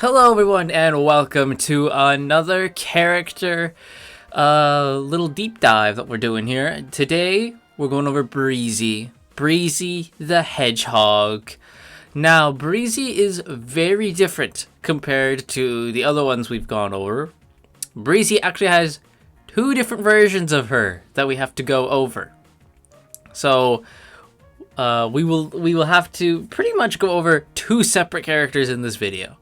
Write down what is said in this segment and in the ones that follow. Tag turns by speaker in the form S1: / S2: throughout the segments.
S1: Hello everyone and welcome to another character little deep dive that we're doing here. Today we're going over Breezie the Hedgehog. Now Breezie is very different compared to the other ones we've gone over. Breezie actually has two different versions of her that we have to go over. So we will have to pretty much go over two separate characters in this video.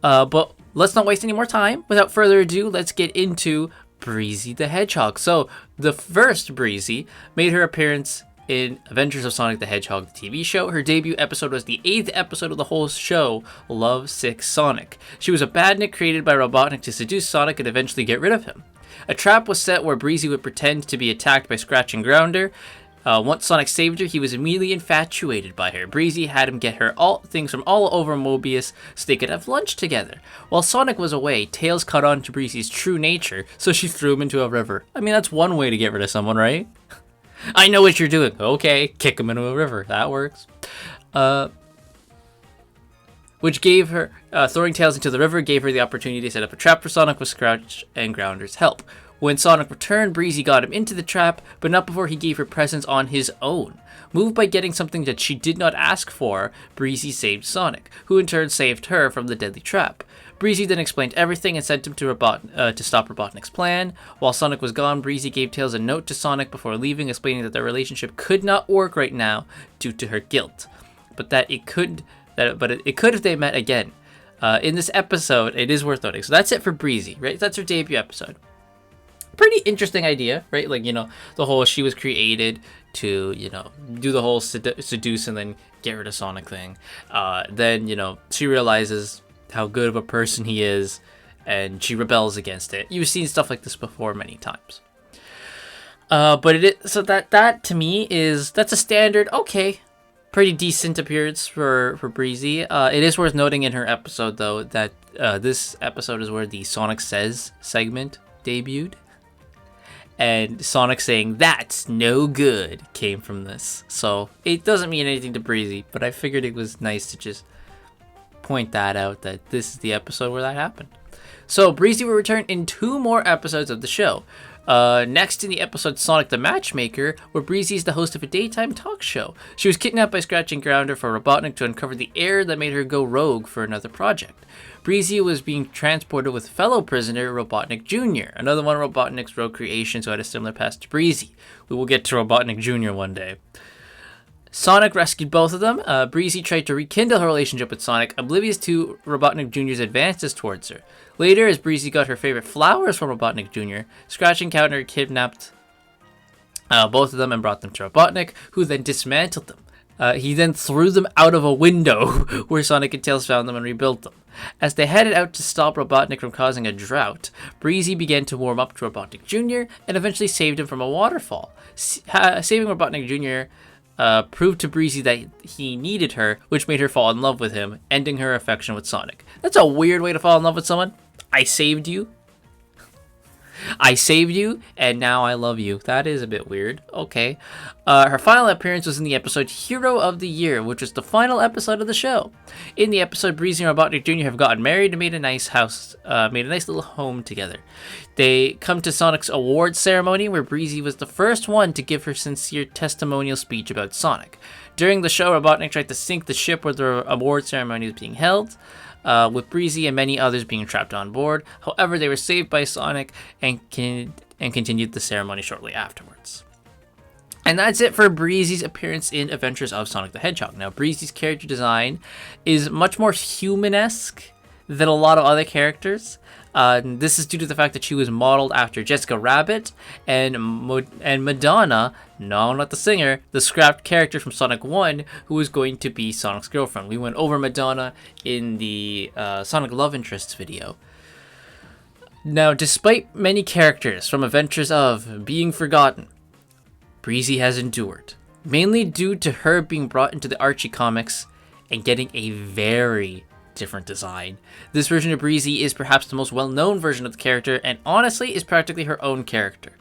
S1: But let's not waste any more time. Without further ado, let's get into Breezie the Hedgehog. So, the first Breezie made her appearance in Adventures of Sonic the Hedgehog, the TV show. Her debut episode was the 8th episode of the whole show, Love Sick Sonic. She was a badnik created by Robotnik to seduce Sonic and eventually get rid of him. A trap was set where Breezie would pretend to be attacked by Scratch and Grounder. Once Sonic saved her, he was immediately infatuated by her. Breezie had him get her things from all over Mobius so they could have lunch together. While Sonic was away, Tails caught on to Breezie's true nature, so she threw him into a river. I mean, that's one way to get rid of someone, right? I know what you're doing. Okay, kick him into a river. That works. Which gave her, throwing Tails into the river gave her the opportunity to set up a trap for Sonic with Scratch and Grounder's help. When Sonic returned, Breezie got him into the trap, but not before he gave her presents on his own. Moved by getting something that she did not ask for, Breezie saved Sonic, who in turn saved her from the deadly trap. Breezie then explained everything and sent him to stop Robotnik's plan. While Sonic was gone, Breezie gave Tails a note to Sonic before leaving, explaining that their relationship could not work right now due to her guilt, but that it could if they met again. In this episode, it is worth noting. So that's it for Breezie, right? That's her debut episode. Pretty interesting idea, right? Like, the whole she was created to, do the whole seduce and then get rid of Sonic thing. Then, she realizes how good of a person he is and she rebels against it. You've seen stuff like this before many times. So that to me that's a standard, okay, pretty decent appearance for Breezie. It is worth noting in her episode, though, that this episode is where the Sonic Says segment debuted. And Sonic saying, "That's no good," came from this. So it doesn't mean anything to Breezie, but I figured it was nice to just point that out, that this is the episode where that happened. So Breezie will return in 2 more episodes of the show. Next in the episode Sonic the Matchmaker, where Breezie is the host of a daytime talk show. She was kidnapped by Scratch and Grounder for Robotnik to uncover the error that made her go rogue for another project. Breezie was being transported with fellow prisoner Robotnik Jr., another one of Robotnik's rogue creations who had a similar past to Breezie. We will get to Robotnik Jr. one day. Sonic rescued both of them. Breezie tried to rekindle her relationship with Sonic, oblivious to Robotnik Jr.'s advances towards her. Later, as Breezie got her favorite flowers from Robotnik Jr., Scratch and Grounder kidnapped both of them and brought them to Robotnik, who then dismantled them. He then threw them out of a window, where Sonic and Tails found them and rebuilt them. As they headed out to stop Robotnik from causing a drought, Breezie began to warm up to Robotnik Jr. and eventually saved him from a waterfall. Saving Robotnik Jr. Proved to Breezie that he needed her, which made her fall in love with him, ending her affection with Sonic. That's a weird way to fall in love with someone. I saved you, and now I love you. That is a bit weird. Okay. Her final appearance was in the episode Hero of the Year, which was the final episode of the show. In the episode, Breezie and Robotnik Jr. have gotten married and made a nice little home together. They come to Sonic's awards ceremony, where Breezie was the first one to give her sincere testimonial speech about Sonic. During the show, Robotnik tried to sink the ship where the award ceremony was being held, with Breezie and many others being trapped on board. However, they were saved by Sonic and continued the ceremony shortly afterwards. And that's it for Breezie's appearance in Adventures of Sonic the Hedgehog. Now, Breezie's character design is much more human-esque than a lot of other characters. This is due to the fact that she was modeled after Jessica Rabbit and Madonna, no, not the singer, the scrapped character from Sonic 1, who was going to be Sonic's girlfriend. We went over Madonna in the Sonic Love Interests video. Now, despite many characters from Adventures of being forgotten, Breezie has endured, mainly due to her being brought into the Archie comics and getting a very different design. This version of Breezie is perhaps the most well-known version of the character, and honestly is practically her own character.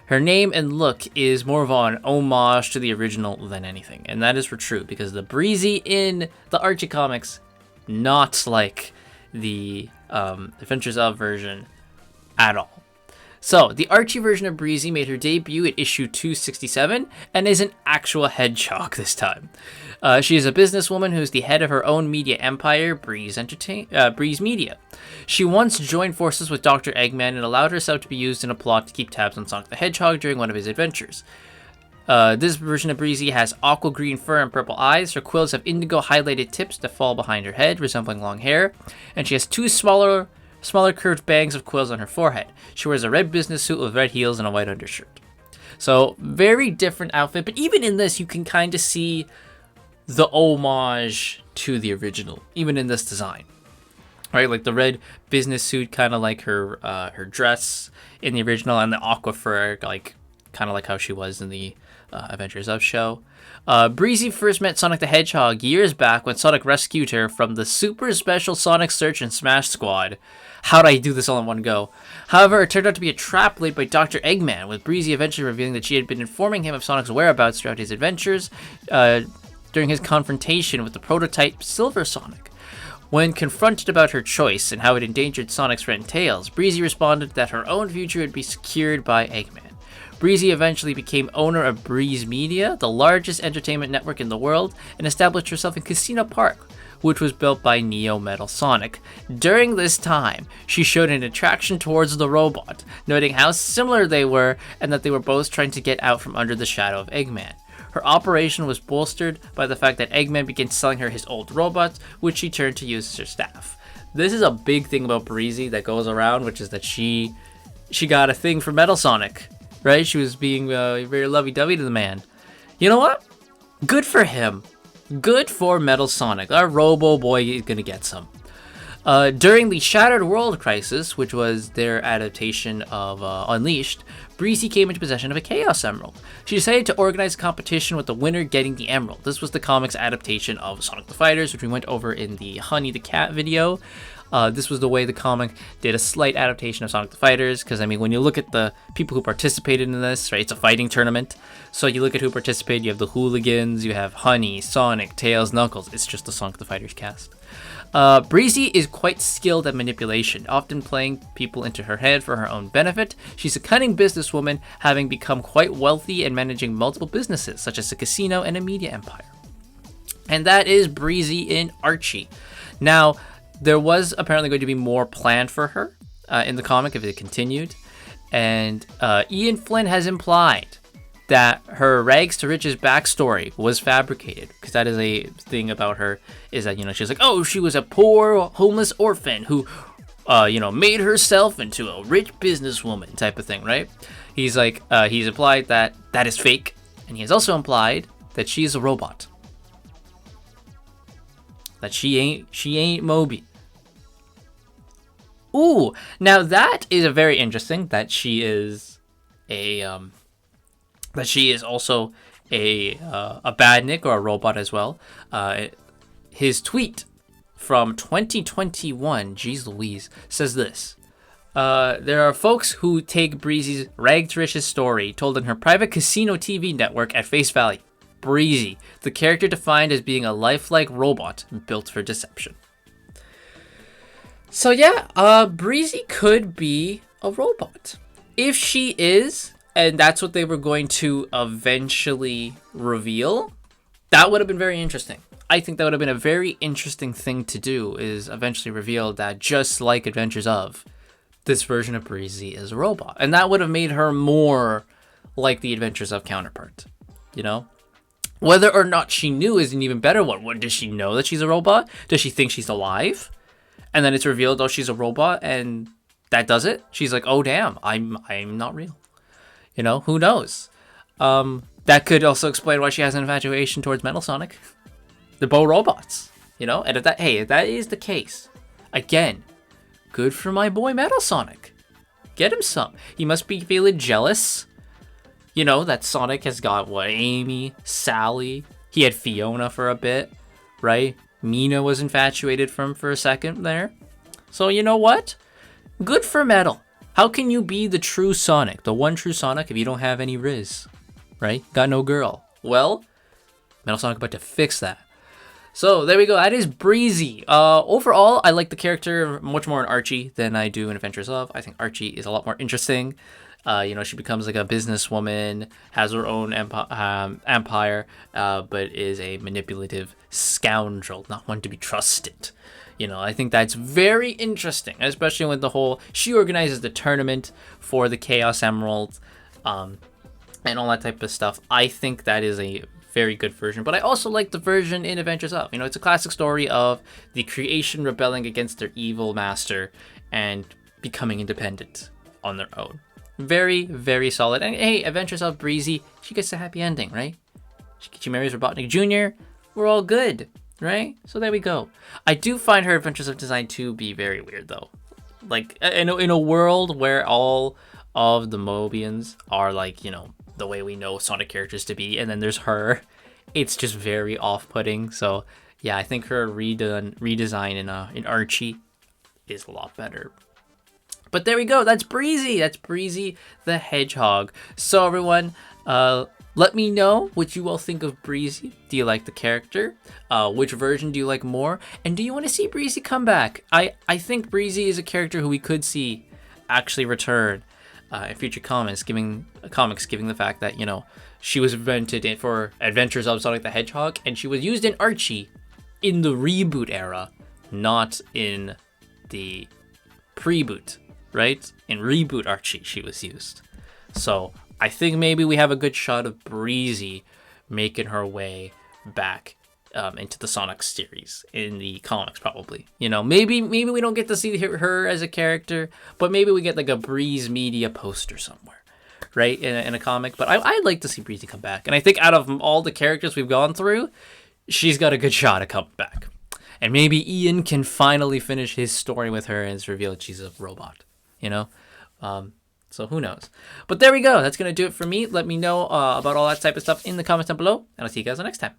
S1: Her name and look is more of an homage to the original than anything, and that is for true, because the Breezie in the Archie comics, not like the Adventures of version at all. So, the Archie version of Breezie made her debut at issue 267 and is an actual hedgehog this time. She is a businesswoman who is the head of her own media empire, Breeze Media. She once joined forces with Dr. Eggman and allowed herself to be used in a plot to keep tabs on Sonic the Hedgehog during one of his adventures. This version of Breezie has aqua green fur and purple eyes. Her quills have indigo highlighted tips that fall behind her head, resembling long hair, and she has two smaller curved bangs of quills on her forehead. She wears a red business suit with red heels and a white undershirt. So, very different outfit, but even in this, you can kind of see the homage to the original, even in this design. Right, like the red business suit, kind of like her dress in the original, and the aqua fur, like kind of like how she was in the Adventures of show. Breezie first met Sonic the Hedgehog years back when Sonic rescued her from the super special Sonic Search and Smash Squad. How'd I do this all in one go? However, it turned out to be a trap laid by Dr. Eggman, with Breezie eventually revealing that she had been informing him of Sonic's whereabouts throughout his adventures during his confrontation with the prototype Silver Sonic. When confronted about her choice and how it endangered Sonic's friend Tails, Breezie responded that her own future would be secured by Eggman. Breezie eventually became owner of Breeze Media, the largest entertainment network in the world, and established herself in Casino Park, which was built by Neo Metal Sonic. During this time, she showed an attraction towards the robot, noting how similar they were and that they were both trying to get out from under the shadow of Eggman. Her operation was bolstered by the fact that Eggman began selling her his old robots, which she turned to use as her staff. This is a big thing about Breezie that goes around, which is that she got a thing for Metal Sonic, right? She was being very lovey-dovey to the man. You know what? Good for him. Good for Metal Sonic. Our Robo Boy is gonna get some. During the Shattered World Crisis, which was their adaptation of Unleashed, Breezie came into possession of a Chaos Emerald. She decided to organize a competition with the winner getting the emerald. This was the comics adaptation of Sonic the Fighters, which we went over in the Honey the Cat video. This was the way the comic did a slight adaptation of Sonic the Fighters, because, I mean, when you look at the people who participated in this, right, it's a fighting tournament. So you look at who participated, you have the Hooligans, you have Honey, Sonic, Tails, Knuckles. It's just the Sonic the Fighters cast. Breezie is quite skilled at manipulation, often playing people into her head for her own benefit. She's a cunning businesswoman, having become quite wealthy and managing multiple businesses, such as a casino and a media empire. And that is Breezie in Archie. Now, there was apparently going to be more planned for her in the comic if it continued. And Ian Flynn has implied that her rags to riches backstory was fabricated, because that is a thing about her, is that, you know, she's like, oh, she was a poor homeless orphan who, made herself into a rich businesswoman type of thing, right? He's like, he's implied that that is fake, and he has also implied that she is a robot. That she ain't Moby. Ooh, now that is a very interesting, that she is also a badnik or a robot as well. His tweet from 2021, geez Louise, says this. There are folks who take Breezie's rag to riches story told in her private casino TV network at face value. Breezie, the character defined as being a lifelike robot built for deception. So yeah, Breezie could be a robot. If she is, and that's what they were going to eventually reveal, that would have been very interesting. I think that would have been a very interesting thing to do, is eventually reveal that, just like Adventures of, this version of Breezie is a robot. And that would have made her more like the Adventures of counterpart, you know? Whether or not she knew is an even better one. What, does she know that she's a robot? Does she think she's alive? And then it's revealed, oh, she's a robot, and that does it? She's like, oh, damn, I'm not real. You know, who knows? That could also explain why she has an infatuation towards Metal Sonic. They're both robots, you know? And if that is the case, again, good for my boy Metal Sonic. Get him some. He must be feeling jealous. You know, that Sonic has got, Amy, Sally. He had Fiona for a bit, right? Mina was infatuated for him for a second there. So, you know what? Good for Metal. How can you be the true Sonic, the one true Sonic, if you don't have any Riz, right? Got no girl. Well, Metal Sonic about to fix that. So there we go. That is Breezy. Overall, I like the character much more in Archie than I do in Adventures of. I think Archie is a lot more interesting. She becomes like a businesswoman, has her own empire, but is a manipulative scoundrel, not one to be trusted. I think that's very interesting, especially with the whole, she organizes the tournament for the Chaos Emerald, and all that type of stuff. I think that is a very good version, but I also like the version in Adventures of. It's a classic story of the creation rebelling against their evil master and becoming independent on their own. Very, very solid. And hey, Adventures of Breezy, she gets a happy ending, right? She marries Robotnik Jr. We're all good, right? So there we go. I do find her Adventures of Design to be very weird, though. Like, in a world where all of the Mobians are like, the way we know Sonic characters to be, and then there's her, it's just very off-putting. So yeah, I think her redesign in Archie is a lot better. But there we go. That's Breezy. That's Breezy the Hedgehog. So everyone, let me know what you all think of Breezy. Do you like the character? Which version do you like more? And do you want to see Breezy come back? I think Breezy is a character who we could see actually return in future comics, giving the fact that, she was invented for Adventures of Sonic the Hedgehog, and she was used in Archie in the reboot era, not in the pre-boot. Right? In Reboot Archie, she was used. So I think maybe we have a good shot of Breezy making her way back into the Sonic series in the comics, probably. Maybe we don't get to see her as a character, but maybe we get like a Breeze Media poster somewhere, right? In a comic. But I'd like to see Breezy come back. And I think out of all the characters we've gone through, she's got a good shot of coming back. And maybe Ian can finally finish his story with her and it's revealed she's a robot. So who knows? But there we go. That's going to do it for me. Let me know about all that type of stuff in the comments down below, and I'll see you guys next time.